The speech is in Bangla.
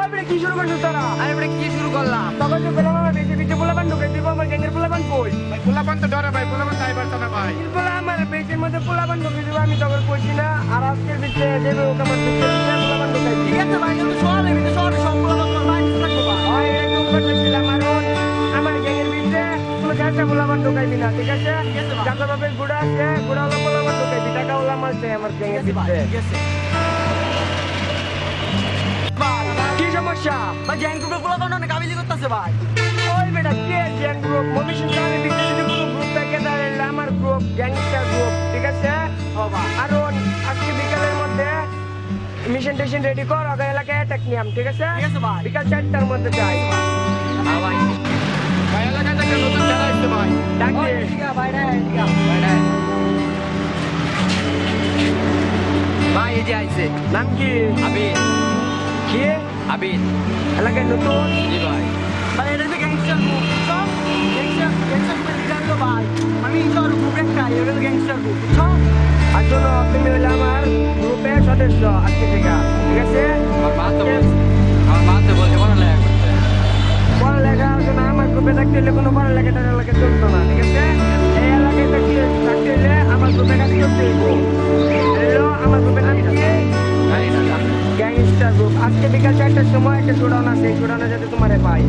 আপনি কি শুরু করছো তোরা? আরে বেটা কি শুরু করলাম? তখন তো বললাম না বেশি বেশি পোলাপান ঢুকে দিব আমার গ্যাংয়ের পোলাপান কই? ভাই পোলাপান তো ডরে ভাই পোলাপান তাই পারতো না ভাই বলে আমার বেশির মধ্যে পোলাপান ঢুকে দিব আমি তখন কইছি না আর আজকের ভিতরে দেবে ওকে আমার ভিতরে পোলাপান ঢুকাই ঠিক আছে ভাই কিন্তু শহরে ভিতরে শহরে সব পোলাপান তোর ভাই থাকবো ভাই এরকম করতেছিলাম আমার গ্যাংয়ের ভিতরে কোনো চারটা পোলাপান ঢুকাইবি না ঠিক আছে যাকে বাপের গুড়া আছে গুড়া হলো পোলাপান ঢুকাইবি টাকা হলো আমার আমার গ্যাংয়ের ভিতরে কি সমস্যা ভাই গ্যাং গ্রুপে পোলাপান অনেক আবিলি করতেছে ভাই। ওই বেটা কে গ্যাং গ্রুপ মমিশন গ্রামের ভিতরে যদি কোনো গ্রুপ থাকে তাহলে আমার গ্রুপ গ্যাংস্টার গ্রুপ ঠিক আছে আর আজকে বিকালের মধ্যে মিশন টেশন রেডি কর আগে এলাকায় অ্যাটাক নিয়াম ঠিক আছে বিকাল 4টার মধ্যে যাই ভাই ভাই এলাকায় একটা নতুন খেলা আসছে ভাই ডাক দে ভাই এই যে আইছে নাম কি আবির কি আবির এলাকায় নতুন জি ভাই। ভাই এটা তো গ্যাংস্টার গ্রুপ গ্যাংস্টার গ্রুপের লিডার তো ভাই আমি তো আর গ্রুপ একটা এটা তো গ্যাংস্টার গ্রুপ বুঝছো আর শোনো তুমি হলে আমার গ্রুপের সদস্য আজকে থেকে ঠিক আছে আমার মা তো বলছে পড়ালেখা করতে। পড়ালেখা শোনো আমার গ্রুপে থাকতে হলে কোনো পড়ালেখা টাড়ালেখা চলতো না ঠিক আছে এই এলাকায় থাকতে হলে আমার গ্রুপে কাজ করতে হইব আমার গ্রুপের নাম কি গ্যাংস্টার গ্রুপ আজকে বিকাল 4টার সময় একটা শোডাউন আছে এই শোডাউনে যাতে তোমারে পাই